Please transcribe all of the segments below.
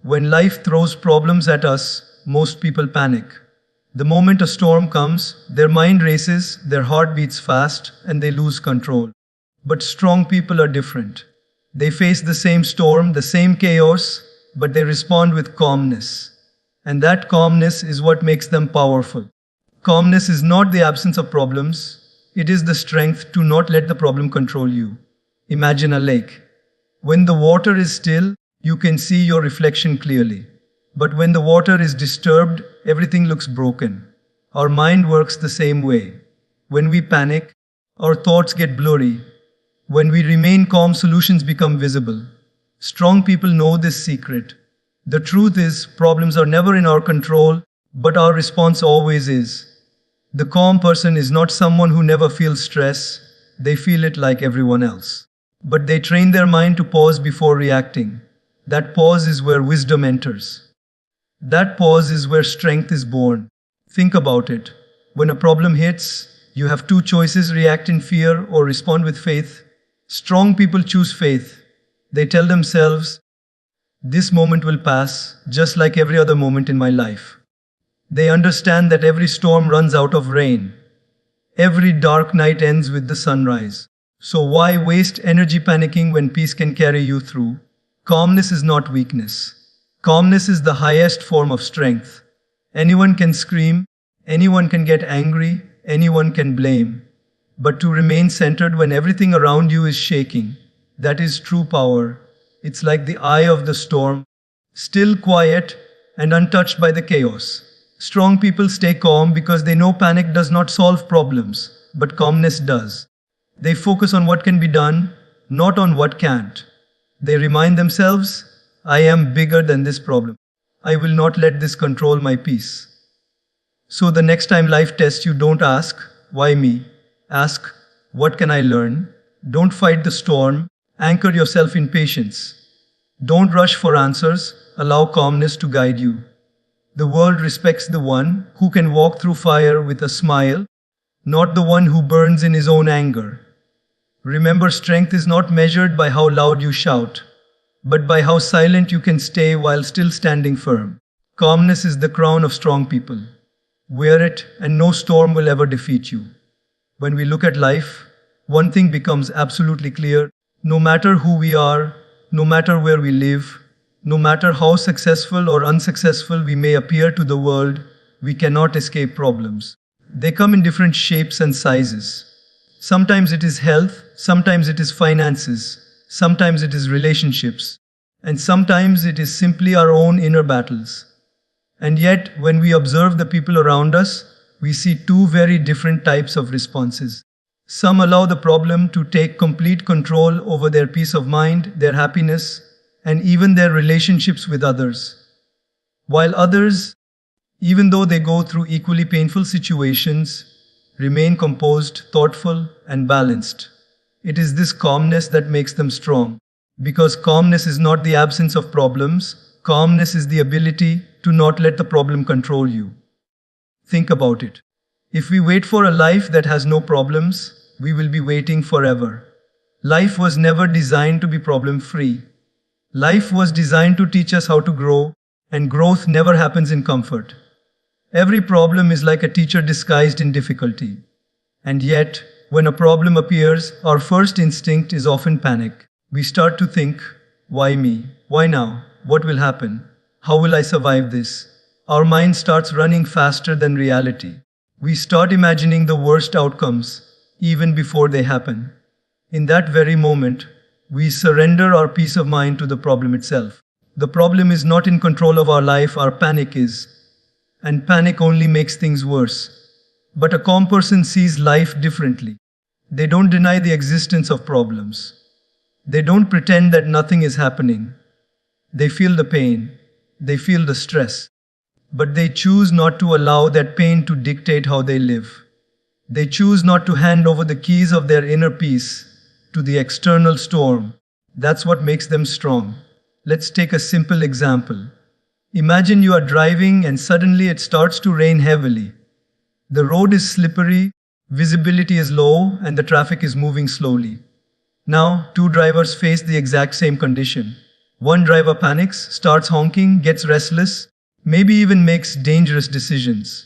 When life throws problems at us, most people panic. The moment a storm comes, their mind races, their heart beats fast, and they lose control. But strong people are different. They face the same storm, the same chaos, but they respond with calmness. And that calmness is what makes them powerful. Calmness is not the absence of problems, it is the strength to not let the problem control you. Imagine a lake. When the water is still, you can see your reflection clearly. But when the water is disturbed, everything looks broken. Our mind works the same way. When we panic, our thoughts get blurry. When we remain calm, solutions become visible. Strong people know this secret. The truth is, problems are never in our control, but our response always is. The calm person is not someone who never feels stress, they feel it like everyone else. But they train their mind to pause before reacting. That pause is where wisdom enters. That pause is where strength is born. Think about it. When a problem hits, you have two choices: react in fear or respond with faith. Strong people choose faith. They tell themselves, this moment will pass, just like every other moment in my life. They understand that every storm runs out of rain. Every dark night ends with the sunrise. So why waste energy panicking when peace can carry you through? Calmness is not weakness. Calmness is the highest form of strength. Anyone can scream, anyone can get angry, anyone can blame. But to remain centered when everything around you is shaking, that is true power. It's like the eye of the storm, still quiet and untouched by the chaos. Strong people stay calm because they know panic does not solve problems, but calmness does. They focus on what can be done, not on what can't. They remind themselves, I am bigger than this problem. I will not let this control my peace. So the next time life tests you, don't ask, why me? Ask, what can I learn? Don't fight the storm. Anchor yourself in patience. Don't rush for answers. Allow calmness to guide you. The world respects the one who can walk through fire with a smile, not the one who burns in his own anger. Remember, strength is not measured by how loud you shout, but by how silent you can stay while still standing firm. Calmness is the crown of strong people. Wear it, and no storm will ever defeat you. When we look at life, one thing becomes absolutely clear. No matter who we are, no matter where we live, no matter how successful or unsuccessful we may appear to the world, we cannot escape problems. They come in different shapes and sizes. Sometimes it is health, sometimes it is finances, sometimes it is relationships, and sometimes it is simply our own inner battles. And yet, when we observe the people around us, we see two very different types of responses. Some allow the problem to take complete control over their peace of mind, their happiness, and even their relationships with others. While others, even though they go through equally painful situations, remain composed, thoughtful, and balanced. It is this calmness that makes them strong. Because calmness is not the absence of problems, calmness is the ability to not let the problem control you. Think about it. If we wait for a life that has no problems, we will be waiting forever. Life was never designed to be problem-free. Life was designed to teach us how to grow, and growth never happens in comfort. Every problem is like a teacher disguised in difficulty. And yet, when a problem appears, our first instinct is often panic. We start to think, why me? Why now? What will happen? How will I survive this? Our mind starts running faster than reality. We start imagining the worst outcomes, even before they happen. In that very moment, we surrender our peace of mind to the problem itself. The problem is not in control of our life, our panic is. And panic only makes things worse. But a calm person sees life differently. They don't deny the existence of problems. They don't pretend that nothing is happening. They feel the pain. They feel the stress. But they choose not to allow that pain to dictate how they live. They choose not to hand over the keys of their inner peace to the external storm. That's what makes them strong. Let's take a simple example. Imagine you are driving and suddenly it starts to rain heavily. The road is slippery, visibility is low, and the traffic is moving slowly. Now, two drivers face the exact same condition. One driver panics, starts honking, gets restless, maybe even makes dangerous decisions.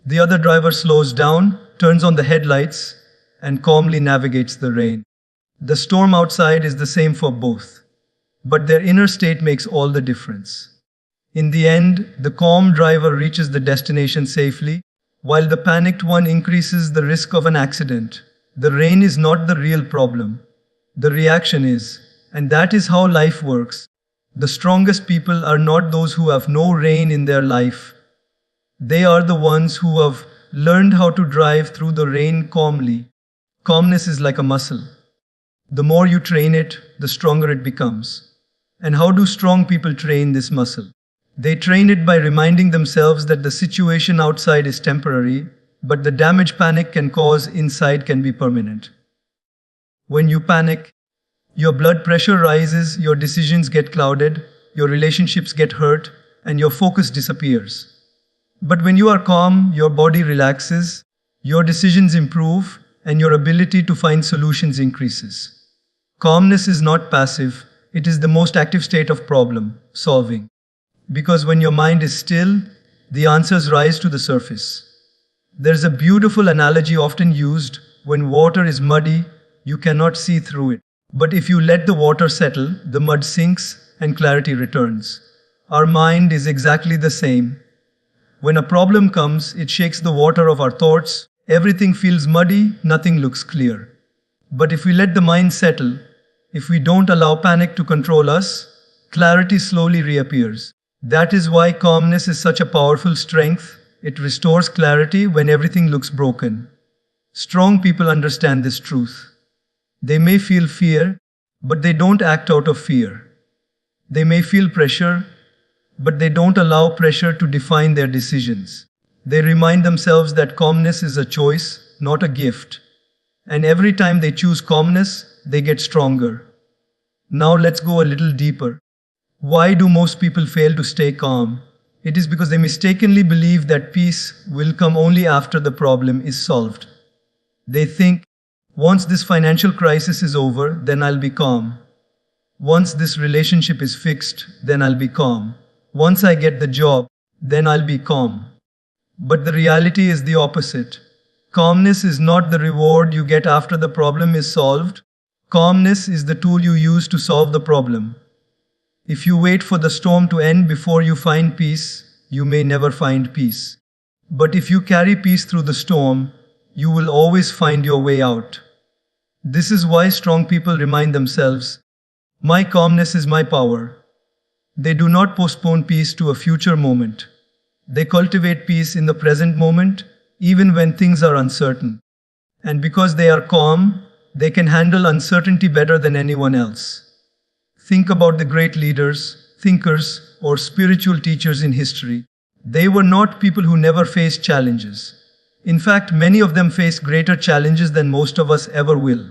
The other driver slows down, turns on the headlights, and calmly navigates the rain. The storm outside is the same for both, but their inner state makes all the difference. In the end, the calm driver reaches the destination safely, while the panicked one increases the risk of an accident. The rain is not the real problem. The reaction is, and that is how life works. The strongest people are not those who have no rain in their life. They are the ones who have learned how to drive through the rain calmly. Calmness is like a muscle. The more you train it, the stronger it becomes. And how do strong people train this muscle? They train it by reminding themselves that the situation outside is temporary, but the damage panic can cause inside can be permanent. When you panic, your blood pressure rises, your decisions get clouded, your relationships get hurt, and your focus disappears. But when you are calm, your body relaxes, your decisions improve, and your ability to find solutions increases. Calmness is not passive, it is the most active state of problem solving. Because when your mind is still, the answers rise to the surface. There's a beautiful analogy often used: when water is muddy, you cannot see through it. But if you let the water settle, the mud sinks and clarity returns. Our mind is exactly the same. When a problem comes, it shakes the water of our thoughts. Everything feels muddy, nothing looks clear. But if we let the mind settle, if we don't allow panic to control us, clarity slowly reappears. That is why calmness is such a powerful strength. It restores clarity when everything looks broken. Strong people understand this truth. They may feel fear, but they don't act out of fear. They may feel pressure, but they don't allow pressure to define their decisions. They remind themselves that calmness is a choice, not a gift. And every time they choose calmness, they get stronger. Now let's go a little deeper. Why do most people fail to stay calm? It is because they mistakenly believe that peace will come only after the problem is solved. They think, once this financial crisis is over, then I'll be calm. Once this relationship is fixed, then I'll be calm. Once I get the job, then I'll be calm. But the reality is the opposite. Calmness is not the reward you get after the problem is solved. Calmness is the tool you use to solve the problem. If you wait for the storm to end before you find peace, you may never find peace. But if you carry peace through the storm, you will always find your way out. This is why strong people remind themselves, my calmness is my power. They do not postpone peace to a future moment. They cultivate peace in the present moment, even when things are uncertain. And because they are calm, they can handle uncertainty better than anyone else. Think about the great leaders, thinkers, or spiritual teachers in history. They were not people who never faced challenges. In fact, many of them faced greater challenges than most of us ever will.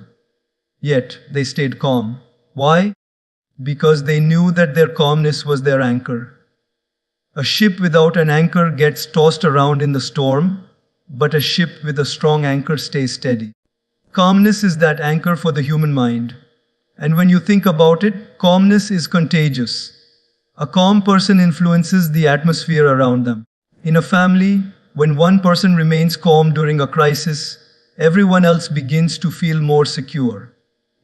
Yet, they stayed calm. Why? Because they knew that their calmness was their anchor. A ship without an anchor gets tossed around in the storm, but a ship with a strong anchor stays steady. Calmness is that anchor for the human mind. And when you think about it, calmness is contagious. A calm person influences the atmosphere around them. In a family, when one person remains calm during a crisis, everyone else begins to feel more secure.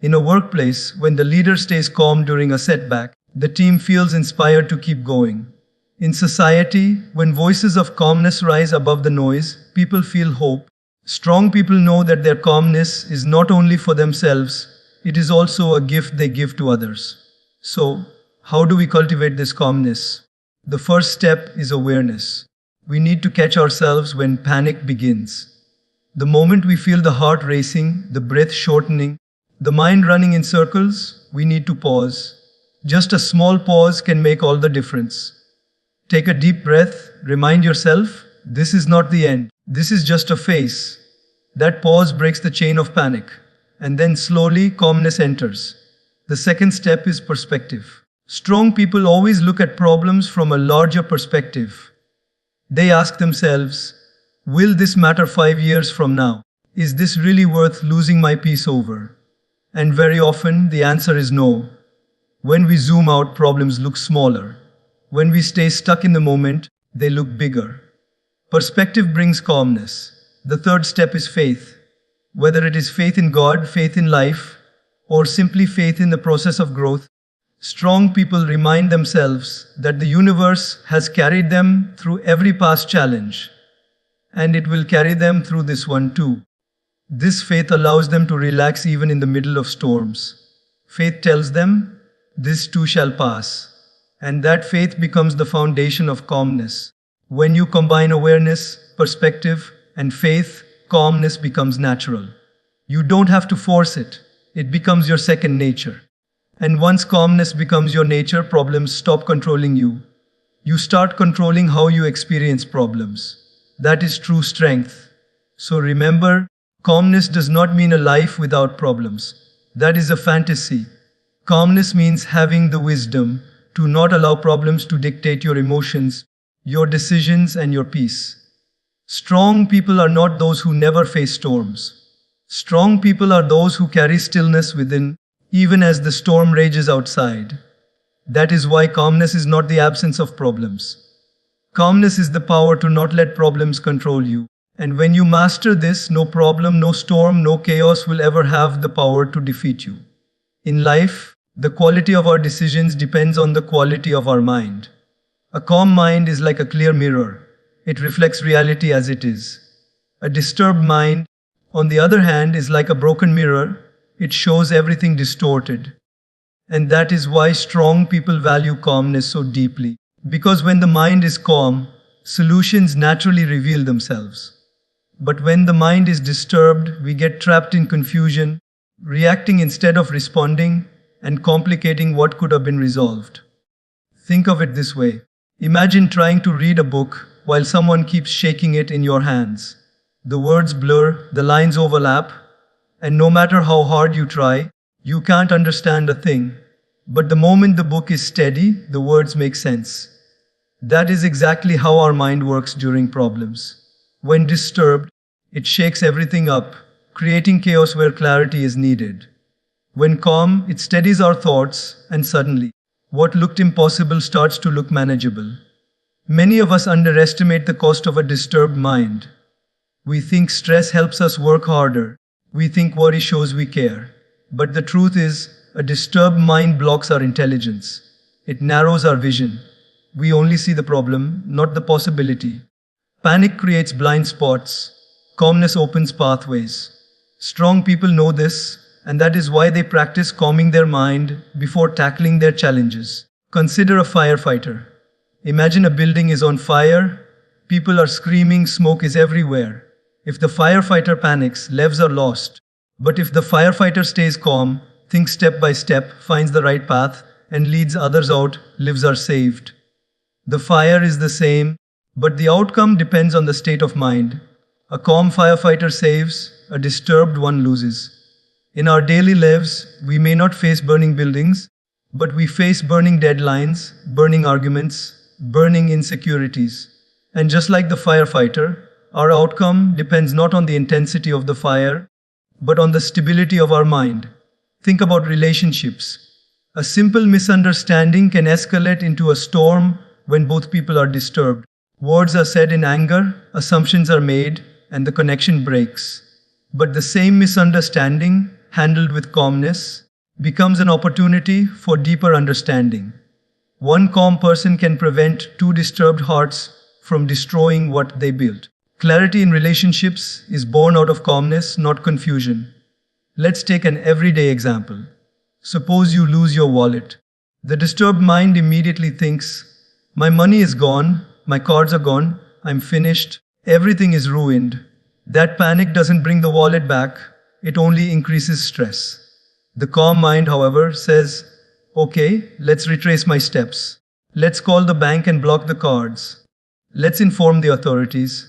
In a workplace, when the leader stays calm during a setback, the team feels inspired to keep going. In society, when voices of calmness rise above the noise, people feel hope. Strong people know that their calmness is not only for themselves, it is also a gift they give to others. So, how do we cultivate this calmness? The first step is awareness. We need to catch ourselves when panic begins. The moment we feel the heart racing, the breath shortening, the mind running in circles, we need to pause. Just a small pause can make all the difference. Take a deep breath, remind yourself, this is not the end. This is just a phase. That pause breaks the chain of panic. And then slowly calmness enters. The second step is perspective. Strong people always look at problems from a larger perspective. They ask themselves, will this matter 5 years from now? Is this really worth losing my peace over? And very often the answer is no. When we zoom out, problems look smaller. When we stay stuck in the moment, they look bigger. Perspective brings calmness. The third step is faith. Whether it is faith in God, faith in life, or simply faith in the process of growth, strong people remind themselves that the universe has carried them through every past challenge, and it will carry them through this one too. This faith allows them to relax even in the middle of storms. Faith tells them, this too shall pass. And that faith becomes the foundation of calmness. When you combine awareness, perspective, and faith, calmness becomes natural. You don't have to force it. It becomes your second nature. And once calmness becomes your nature, problems stop controlling you. You start controlling how you experience problems. That is true strength. So remember, calmness does not mean a life without problems. That is a fantasy. Calmness means having the wisdom to not allow problems to dictate your emotions, your decisions, and your peace. Strong people are not those who never face storms. Strong people are those who carry stillness within, even as the storm rages outside. That is why calmness is not the absence of problems. Calmness is the power to not let problems control you. And when you master this, no problem, no storm, no chaos will ever have the power to defeat you. In life, the quality of our decisions depends on the quality of our mind. A calm mind is like a clear mirror. It reflects reality as it is. A disturbed mind, on the other hand, is like a broken mirror. It shows everything distorted. And that is why strong people value calmness so deeply. Because when the mind is calm, solutions naturally reveal themselves. But when the mind is disturbed, we get trapped in confusion, reacting instead of responding, and complicating what could have been resolved. Think of it this way. Imagine trying to read a book while someone keeps shaking it in your hands. The words blur, the lines overlap, and no matter how hard you try, you can't understand a thing. But the moment the book is steady, the words make sense. That is exactly how our mind works during problems. When disturbed, it shakes everything up, creating chaos where clarity is needed. When calm, it steadies our thoughts, and suddenly, what looked impossible starts to look manageable. Many of us underestimate the cost of a disturbed mind. We think stress helps us work harder. We think worry shows we care. But the truth is, a disturbed mind blocks our intelligence. It narrows our vision. We only see the problem, not the possibility. Panic creates blind spots. Calmness opens pathways. Strong people know this, and that is why they practice calming their mind before tackling their challenges. Consider a firefighter. Imagine a building is on fire. People are screaming, smoke is everywhere. If the firefighter panics, lives are lost. But if the firefighter stays calm, thinks step by step, finds the right path, and leads others out, lives are saved. The fire is the same, but the outcome depends on the state of mind. A calm firefighter saves, a disturbed one loses. In our daily lives, we may not face burning buildings, but we face burning deadlines, burning arguments, burning insecurities. And just like the firefighter, our outcome depends not on the intensity of the fire, but on the stability of our mind. Think about relationships. A simple misunderstanding can escalate into a storm when both people are disturbed. Words are said in anger, assumptions are made, and the connection breaks. But the same misunderstanding, handled with calmness, becomes an opportunity for deeper understanding. One calm person can prevent two disturbed hearts from destroying what they built. Clarity in relationships is born out of calmness, not confusion. Let's take an everyday example. Suppose you lose your wallet. The disturbed mind immediately thinks, my money is gone, my cards are gone, I'm finished, everything is ruined. That panic doesn't bring the wallet back, it only increases stress. The calm mind, however, says, okay, let's retrace my steps. Let's call the bank and block the cards. Let's inform the authorities.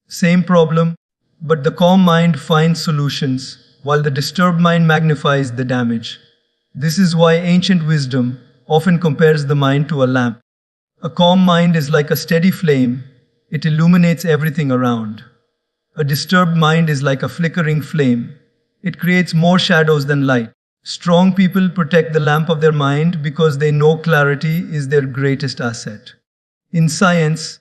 Same problem, but the calm mind finds solutions, while the disturbed mind magnifies the damage. This is why ancient wisdom often compares the mind to a lamp. A calm mind is like a steady flame, it illuminates everything around. A disturbed mind is like a flickering flame, it creates more shadows than light. Strong people protect the lamp of their mind because they know clarity is their greatest asset. In science,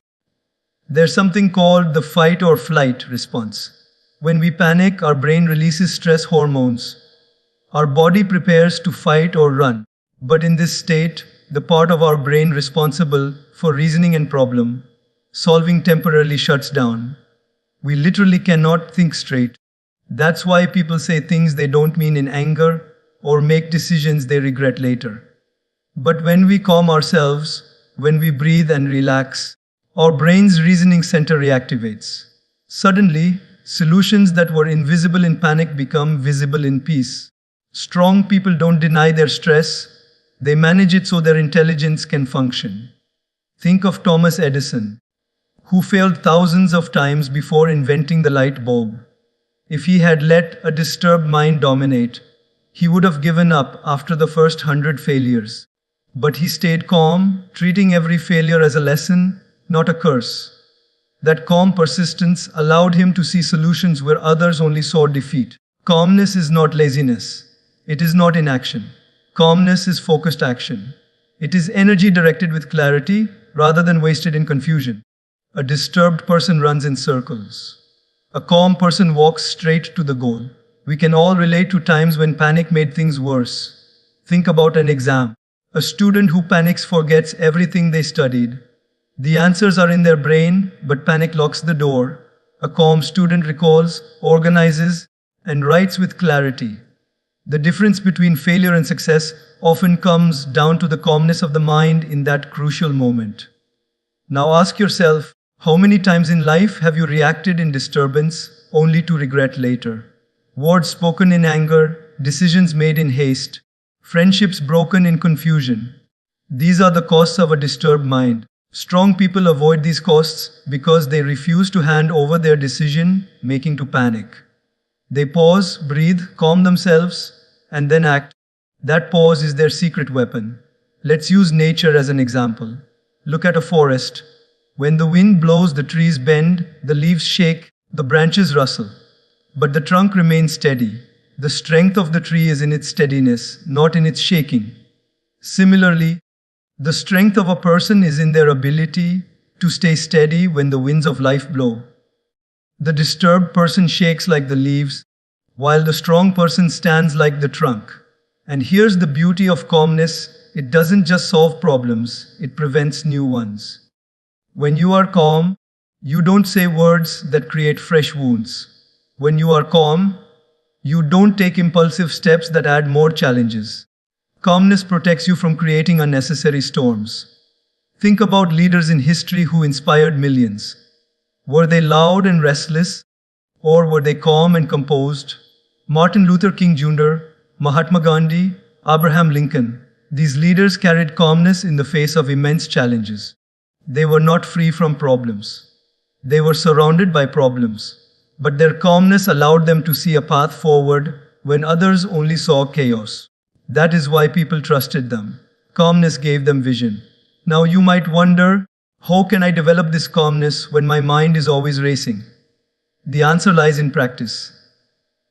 there's something called the fight or flight response. When we panic, our brain releases stress hormones. Our body prepares to fight or run. But in this state, the part of our brain responsible for reasoning and problem solving temporarily shuts down. We literally cannot think straight. That's why people say things they don't mean in anger or make decisions they regret later. But when we calm ourselves, when we breathe and relax, our brain's reasoning center reactivates. Suddenly, solutions that were invisible in panic become visible in peace. Strong people don't deny their stress, they manage it so their intelligence can function. Think of Thomas Edison, who failed thousands of times before inventing the light bulb. If he had let a disturbed mind dominate, he would have given up after the first 100 failures. But he stayed calm, treating every failure as a lesson, not a curse. That calm persistence allowed him to see solutions where others only saw defeat. Calmness is not laziness. It is not inaction. Calmness is focused action. It is energy directed with clarity rather than wasted in confusion. A disturbed person runs in circles. A calm person walks straight to the goal. We can all relate to times when panic made things worse. Think about an exam. A student who panics forgets everything they studied. The answers are in their brain, but panic locks the door. A calm student recalls, organizes, and writes with clarity. The difference between failure and success often comes down to the calmness of the mind in that crucial moment. Now ask yourself, how many times in life have you reacted in disturbance only to regret later? Words spoken in anger, decisions made in haste, friendships broken in confusion. These are the costs of a disturbed mind. Strong people avoid these costs because they refuse to hand over their decision-making to panic. They pause, breathe, calm themselves, and then act. That pause is their secret weapon. Let's use nature as an example. Look at a forest. When the wind blows, the trees bend, the leaves shake, the branches rustle. But the trunk remains steady. The strength of the tree is in its steadiness, not in its shaking. Similarly, the strength of a person is in their ability to stay steady when the winds of life blow. The disturbed person shakes like the leaves, while the strong person stands like the trunk. And here's the beauty of calmness: it doesn't just solve problems, it prevents new ones. When you are calm, you don't say words that create fresh wounds. When you are calm, you don't take impulsive steps that add more challenges. Calmness protects you from creating unnecessary storms. Think about leaders in history who inspired millions. Were they loud and restless, or were they calm and composed? Martin Luther King Jr., Mahatma Gandhi, Abraham Lincoln. These leaders carried calmness in the face of immense challenges. They were not free from problems. They were surrounded by problems. But their calmness allowed them to see a path forward when others only saw chaos. That is why people trusted them. Calmness gave them vision. Now you might wonder, how can I develop this calmness when my mind is always racing? The answer lies in practice.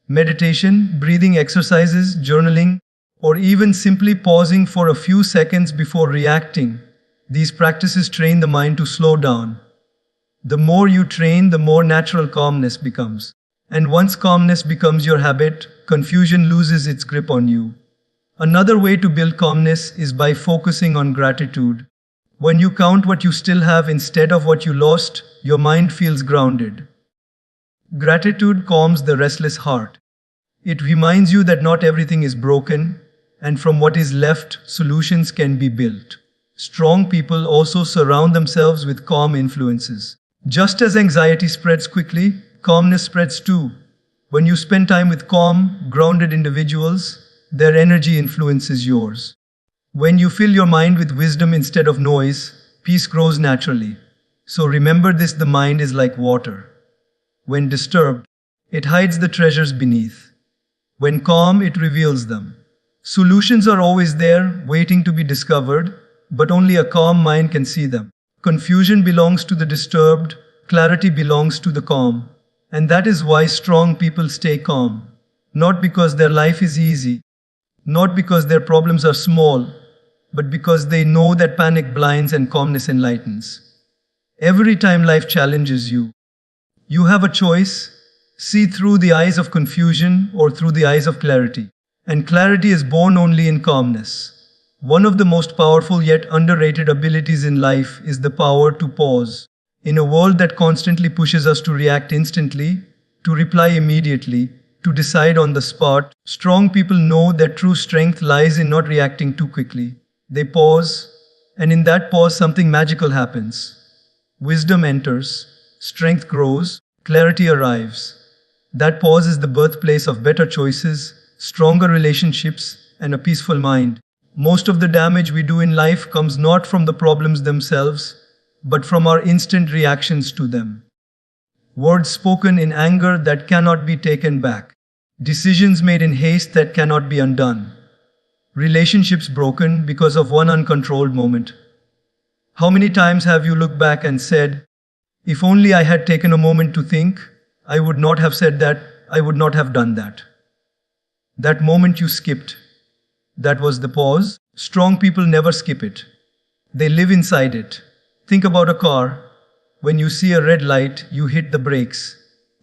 Meditation, breathing exercises, journaling, or even simply pausing for a few seconds before reacting. These practices train the mind to slow down. The more you train, the more natural calmness becomes. And once calmness becomes your habit, confusion loses its grip on you. Another way to build calmness is by focusing on gratitude. When you count what you still have instead of what you lost, your mind feels grounded. Gratitude calms the restless heart. It reminds you that not everything is broken, and from what is left, solutions can be built. Strong people also surround themselves with calm influences. Just as anxiety spreads quickly, calmness spreads too. When you spend time with calm, grounded individuals, their energy influences yours. When you fill your mind with wisdom instead of noise, peace grows naturally. So remember this: the mind is like water. When disturbed, it hides the treasures beneath. When calm, it reveals them. Solutions are always there, waiting to be discovered, but only a calm mind can see them. Confusion belongs to the disturbed, clarity belongs to the calm. And that is why strong people stay calm. Not because their life is easy, Not because their problems are small, but because they know that panic blinds and calmness enlightens. Every time life challenges you, you have a choice: see through the eyes of confusion or through the eyes of clarity. And clarity is born only in calmness. One of the most powerful yet underrated abilities in life is the power to pause. In a world that constantly pushes us to react instantly, to reply immediately, to decide on the spot, strong people know that true strength lies in not reacting too quickly. They pause, and in that pause, something magical happens. Wisdom enters, strength grows, clarity arrives. That pause is the birthplace of better choices, stronger relationships, and a peaceful mind. Most of the damage we do in life comes not from the problems themselves, but from our instant reactions to them. Words spoken in anger that cannot be taken back. Decisions made in haste that cannot be undone. Relationships broken because of one uncontrolled moment. How many times have you looked back and said, if only I had taken a moment to think, I would not have said that, I would not have done that. That moment you skipped. That was the pause. Strong people never skip it. They live inside it. Think about a car. When you see a red light, you hit the brakes.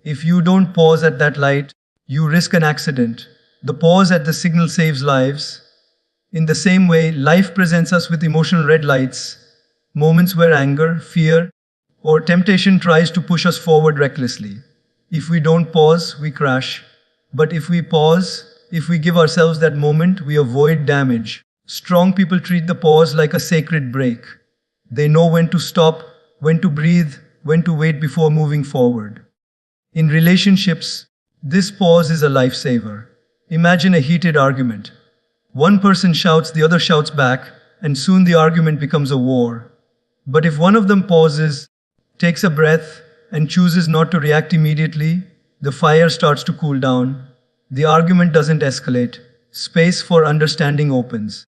If you don't pause at that light, you risk an accident. The pause at the signal saves lives. In the same way, life presents us with emotional red lights, moments where anger, fear, or temptation tries to push us forward recklessly. If we don't pause, we crash. But if we pause, if we give ourselves that moment, we avoid damage. Strong people treat the pause like a sacred break. They know when to stop, when to breathe, when to wait before moving forward. In relationships, this pause is a lifesaver. Imagine a heated argument. One person shouts, the other shouts back, and soon the argument becomes a war. But if one of them pauses, takes a breath, and chooses not to react immediately, the fire starts to cool down. The argument doesn't escalate. Space for understanding opens.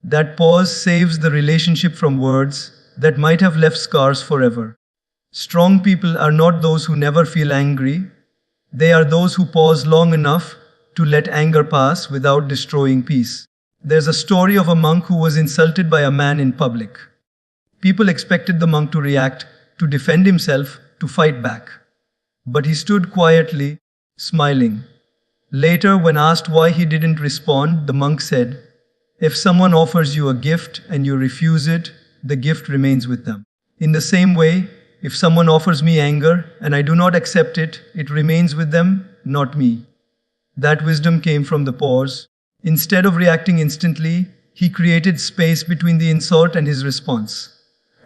That pause saves the relationship from words that might have left scars forever. Strong people are not those who never feel angry. They are those who pause long enough to let anger pass without destroying peace. There's a story of a monk who was insulted by a man in public. People expected the monk to react, to defend himself, to fight back. But he stood quietly, smiling. Later, when asked why he didn't respond, the monk said, if someone offers you a gift and you refuse it, the gift remains with them. In the same way, if someone offers me anger and I do not accept it, it remains with them, not me. That wisdom came from the pause. Instead of reacting instantly, he created space between the insult and his response.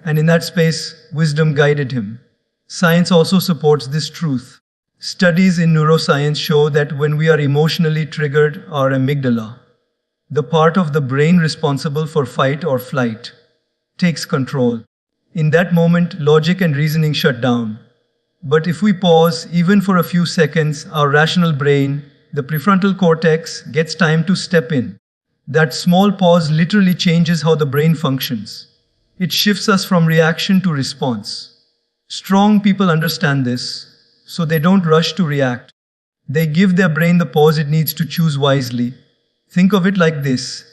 And in that space, wisdom guided him. Science also supports this truth. Studies in neuroscience show that when we are emotionally triggered, our amygdala, the part of the brain responsible for fight or flight, takes control. In that moment, logic and reasoning shut down. But if we pause, even for a few seconds, our rational brain, the prefrontal cortex, gets time to step in. That small pause literally changes how the brain functions. It shifts us from reaction to response. Strong people understand this, so they don't rush to react. They give their brain the pause it needs to choose wisely. Think of it like this.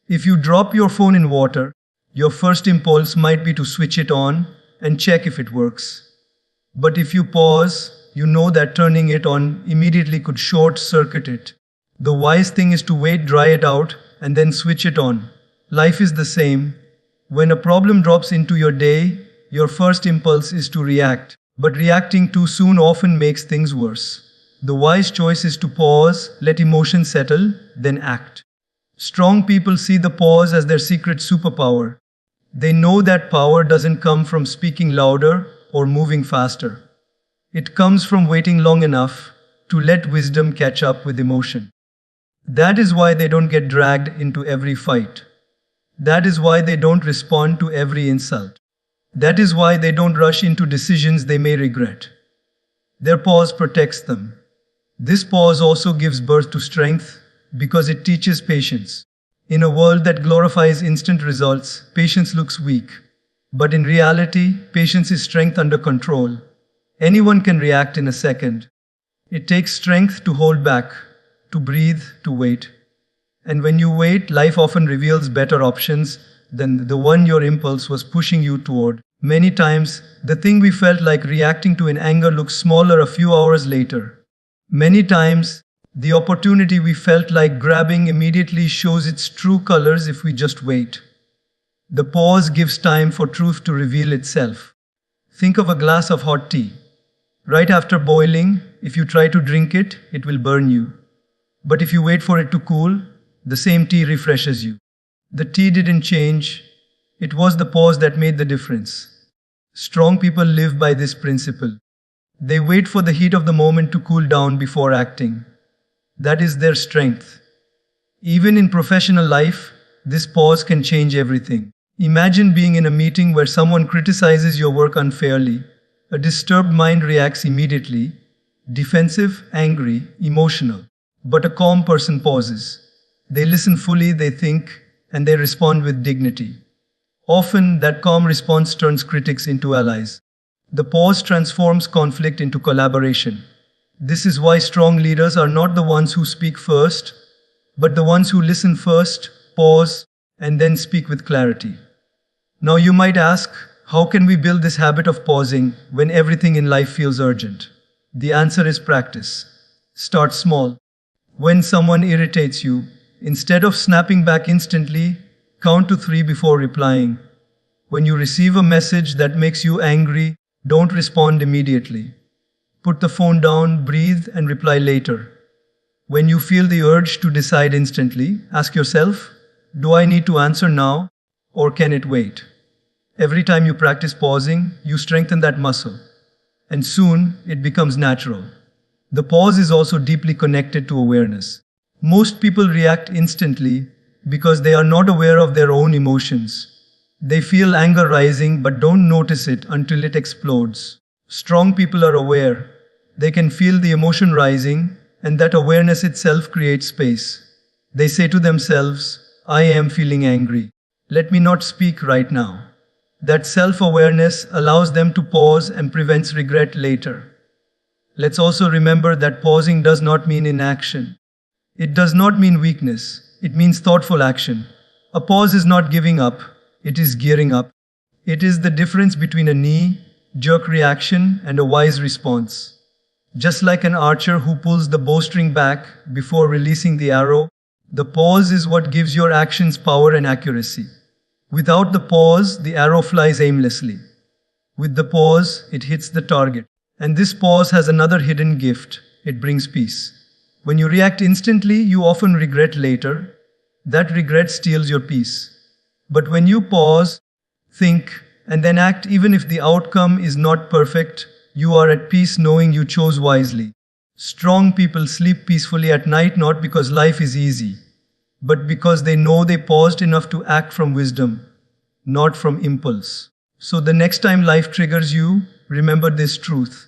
If you drop your phone in water, your first impulse might be to switch it on and check if it works. But if you pause, you know that turning it on immediately could short-circuit it. The wise thing is to wait, dry it out, and then switch it on. Life is the same. When a problem drops into your day, your first impulse is to react. But reacting too soon often makes things worse. The wise choice is to pause, let emotions settle, then act. Strong people see the pause as their secret superpower. They know that power doesn't come from speaking louder or moving faster. It comes from waiting long enough to let wisdom catch up with emotion. That is why they don't get dragged into every fight. That is why they don't respond to every insult. That is why they don't rush into decisions they may regret. Their pause protects them. This pause also gives birth to strength because it teaches patience. In a world that glorifies instant results, patience looks weak. But in reality, patience is strength under control. Anyone can react in a second. It takes strength to hold back, to breathe, to wait. And when you wait, life often reveals better options than the one your impulse was pushing you toward. Many times, the thing we felt like reacting to in anger looks smaller a few hours later. Many times, the opportunity we felt like grabbing immediately shows its true colors if we just wait. The pause gives time for truth to reveal itself. Think of a glass of hot tea. Right after boiling, if you try to drink it, it will burn you. But if you wait for it to cool, the same tea refreshes you. The tea didn't change. It was the pause that made the difference. Strong people live by this principle. They wait for the heat of the moment to cool down before acting. That is their strength. Even in professional life, this pause can change everything. Imagine being in a meeting where someone criticizes your work unfairly. A disturbed mind reacts immediately, defensive, angry, emotional. But a calm person pauses. They listen fully, they think, and they respond with dignity. Often, that calm response turns critics into allies. The pause transforms conflict into collaboration. This is why strong leaders are not the ones who speak first, but the ones who listen first, pause, and then speak with clarity. Now you might ask, how can we build this habit of pausing when everything in life feels urgent? The answer is practice. Start small. When someone irritates you, instead of snapping back instantly, count to 3 before replying. When you receive a message that makes you angry, don't respond immediately. Put the phone down, breathe, and reply later. When you feel the urge to decide instantly, ask yourself, do I need to answer now, or can it wait? Every time you practice pausing, you strengthen that muscle. And soon, it becomes natural. The pause is also deeply connected to awareness. Most people react instantly because they are not aware of their own emotions. They feel anger rising but don't notice it until it explodes. Strong people are aware. They can feel the emotion rising, and that awareness itself creates space. They say to themselves, I am feeling angry. Let me not speak right now. That self-awareness allows them to pause and prevents regret later. Let's also remember that pausing does not mean inaction. It does not mean weakness. It means thoughtful action. A pause is not giving up. It is gearing up. It is the difference between a knee-jerk reaction and a wise response. Just like an archer who pulls the bowstring back before releasing the arrow, the pause is what gives your actions power and accuracy. Without the pause, the arrow flies aimlessly. With the pause, it hits the target. And this pause has another hidden gift. It brings peace. When you react instantly, you often regret later. That regret steals your peace. But when you pause, think, and then act, even if the outcome is not perfect, you are at peace knowing you chose wisely. Strong people sleep peacefully at night not because life is easy, but because they know they paused enough to act from wisdom, not from impulse. So the next time life triggers you, remember this truth.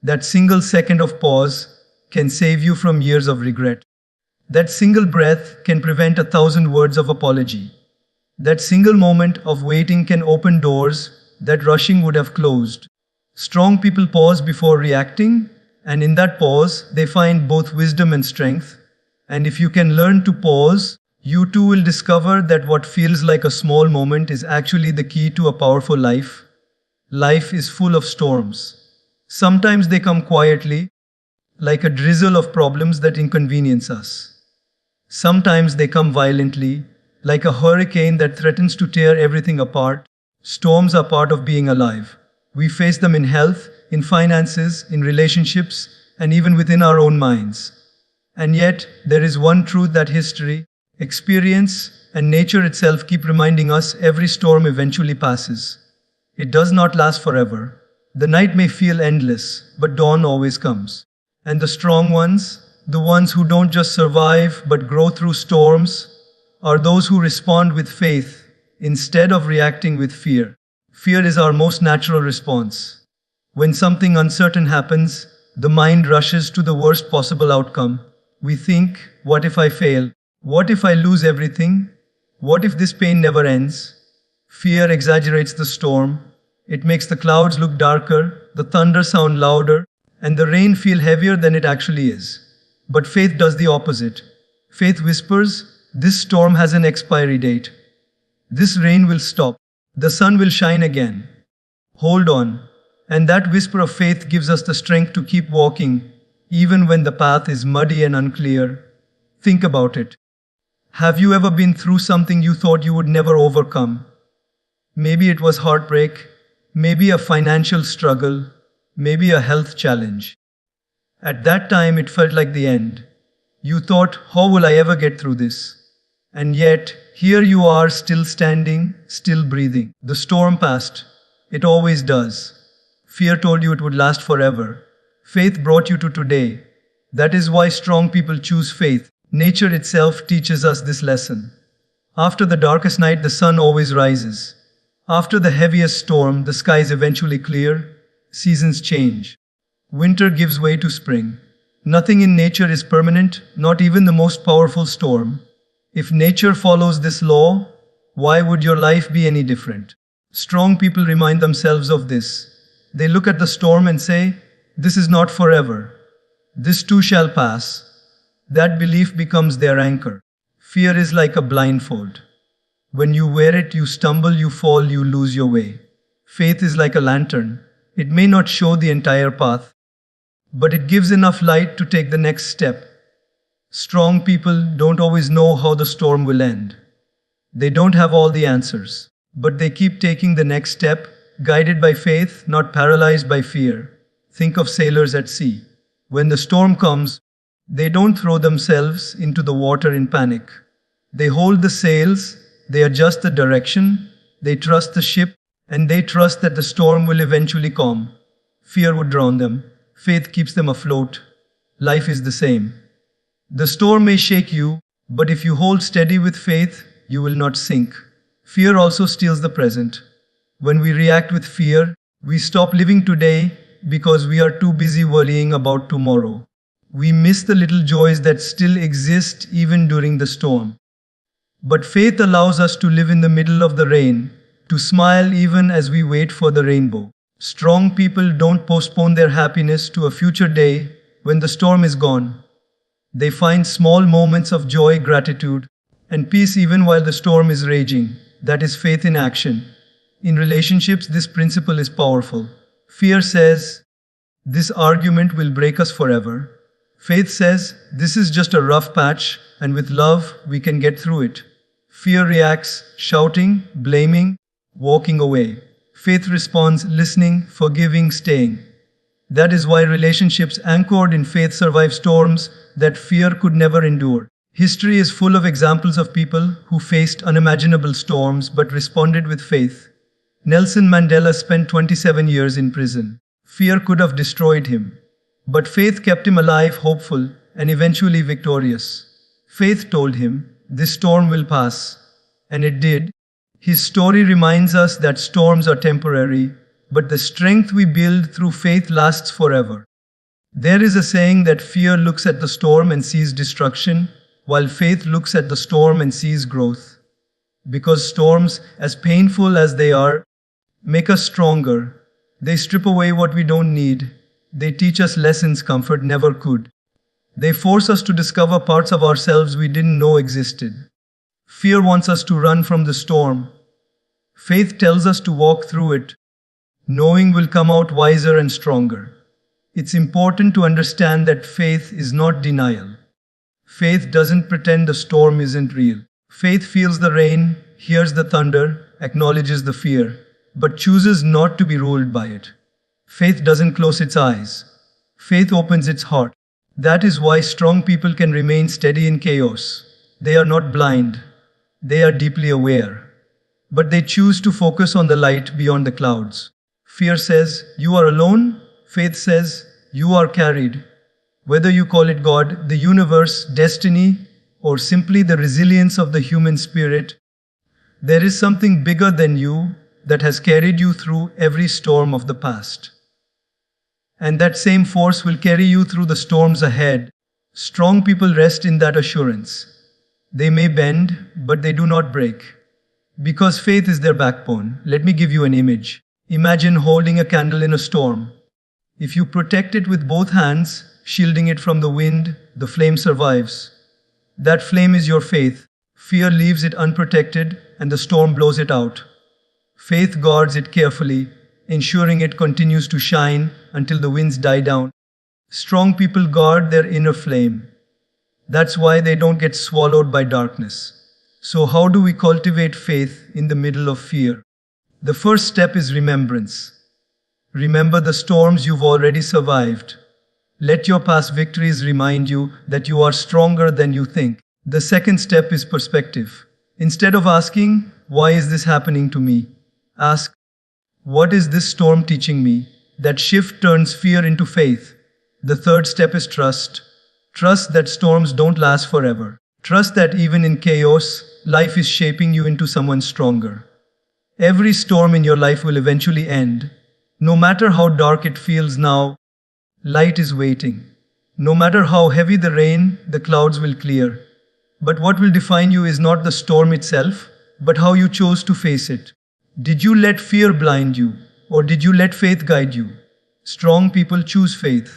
That single second of pause can save you from years of regret. That single breath can prevent 1,000 words of apology. That single moment of waiting can open doors that rushing would have closed. Strong people pause before reacting, and in that pause, they find both wisdom and strength. And if you can learn to pause, you too will discover that what feels like a small moment is actually the key to a powerful life. Life is full of storms. Sometimes they come quietly, like a drizzle of problems that inconvenience us. Sometimes they come violently, like a hurricane that threatens to tear everything apart. Storms are part of being alive. We face them in health, in finances, in relationships, and even within our own minds. And yet, there is one truth that history, experience, and nature itself keep reminding us: every storm eventually passes. It does not last forever. The night may feel endless, but dawn always comes. And the strong ones, the ones who don't just survive but grow through storms, are those who respond with faith instead of reacting with fear. Fear is our most natural response. When something uncertain happens, the mind rushes to the worst possible outcome. We think, what if I fail? What if I lose everything? What if this pain never ends? Fear exaggerates the storm. It makes the clouds look darker, the thunder sound louder, and the rain feel heavier than it actually is. But faith does the opposite. Faith whispers, This storm has an expiry date. This rain will stop. The sun will shine again. Hold on. And that whisper of faith gives us the strength to keep walking, even when the path is muddy and unclear. Think about it. Have you ever been through something you thought you would never overcome? Maybe it was heartbreak, maybe a financial struggle, maybe a health challenge. At that time, it felt like the end. You thought, how will I ever get through this? And yet, here you are, still standing, still breathing. The storm passed. It always does. Fear told you it would last forever. Faith brought you to today. That is why strong people choose faith. Nature itself teaches us this lesson. After the darkest night, the sun always rises. After the heaviest storm, the skies eventually clear. Seasons change. Winter gives way to spring. Nothing in nature is permanent, not even the most powerful storm. If nature follows this law, why would your life be any different? Strong people remind themselves of this. They look at the storm and say, "This is not forever. This too shall pass." That belief becomes their anchor. Fear is like a blindfold. When you wear it, you stumble, you fall, you lose your way. Faith is like a lantern. It may not show the entire path, but it gives enough light to take the next step. Strong people don't always know how the storm will end. They don't have all the answers, but they keep taking the next step, guided by faith, not paralyzed by fear. Think of sailors at sea. When the storm comes, they don't throw themselves into the water in panic. They hold the sails, they adjust the direction, they trust the ship, and they trust that the storm will eventually calm. Fear would drown them. Faith keeps them afloat. Life is the same. The storm may shake you, but if you hold steady with faith, you will not sink. Fear also steals the present. When we react with fear, we stop living today because we are too busy worrying about tomorrow. We miss the little joys that still exist even during the storm. But faith allows us to live in the middle of the rain, to smile even as we wait for the rainbow. Strong people don't postpone their happiness to a future day when the storm is gone. They find small moments of joy, gratitude, and peace even while the storm is raging. That is faith in action. In relationships, this principle is powerful. Fear says, "This argument will break us forever." Faith says, "This is just a rough patch, and with love, we can get through it." Fear reacts, shouting, blaming, walking away. Faith responds, listening, forgiving, staying. That is why relationships anchored in faith survive storms that fear could never endure. History is full of examples of people who faced unimaginable storms but responded with faith. Nelson Mandela spent 27 years in prison. Fear could have destroyed him, but faith kept him alive, hopeful, and eventually victorious. Faith told him, "This storm will pass." And it did. His story reminds us that storms are temporary, but the strength we build through faith lasts forever. There is a saying that fear looks at the storm and sees destruction, while faith looks at the storm and sees growth. Because storms, as painful as they are, make us stronger. They strip away what we don't need. They teach us lessons comfort never could. They force us to discover parts of ourselves we didn't know existed. Fear wants us to run from the storm. Faith tells us to walk through it, knowing we'll come out wiser and stronger. It's important to understand that faith is not denial. Faith doesn't pretend the storm isn't real. Faith feels the rain, hears the thunder, acknowledges the fear, but chooses not to be ruled by it. Faith doesn't close its eyes. Faith opens its heart. That is why strong people can remain steady in chaos. They are not blind. They are deeply aware. But they choose to focus on the light beyond the clouds. Fear says, "You are alone." Faith says, "You are carried." Whether you call it God, the universe, destiny, or simply the resilience of the human spirit, there is something bigger than you that has carried you through every storm of the past. And that same force will carry you through the storms ahead. Strong people rest in that assurance. They may bend, but they do not break. Because faith is their backbone. Let me give you an image. Imagine holding a candle in a storm. If you protect it with both hands, shielding it from the wind, the flame survives. That flame is your faith. Fear leaves it unprotected, and the storm blows it out. Faith guards it carefully, ensuring it continues to shine until the winds die down. Strong people guard their inner flame. That's why they don't get swallowed by darkness. So, how do we cultivate faith in the middle of fear? The first step is remembrance. Remember the storms you've already survived. Let your past victories remind you that you are stronger than you think. The second step is perspective. Instead of asking, "Why is this happening to me?" ask, "What is this storm teaching me?" That shift turns fear into faith. The third step is trust. Trust that storms don't last forever. Trust that even in chaos, life is shaping you into someone stronger. Every storm in your life will eventually end. No matter how dark it feels now, light is waiting. No matter how heavy the rain, the clouds will clear. But what will define you is not the storm itself, but how you chose to face it. Did you let fear blind you, or did you let faith guide you? Strong people choose faith,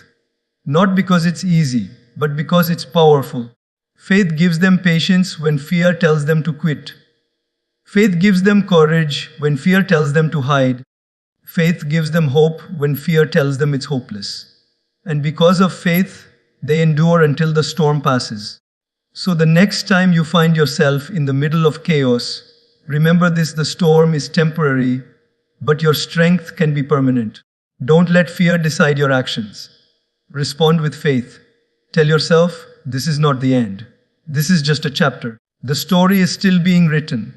not because it's easy, but because it's powerful. Faith gives them patience when fear tells them to quit. Faith gives them courage when fear tells them to hide. Faith gives them hope when fear tells them it's hopeless. And because of faith, they endure until the storm passes. So the next time you find yourself in the middle of chaos, remember this: the storm is temporary, but your strength can be permanent. Don't let fear decide your actions. Respond with faith. Tell yourself, this is not the end. This is just a chapter. The story is still being written.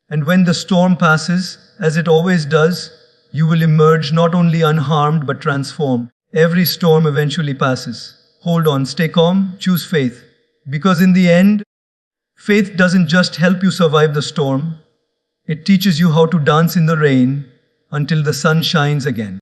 And when the storm passes, as it always does, you will emerge not only unharmed but transformed. Every storm eventually passes. Hold on, stay calm, choose faith. Because in the end, faith doesn't just help you survive the storm, it teaches you how to dance in the rain until the sun shines again.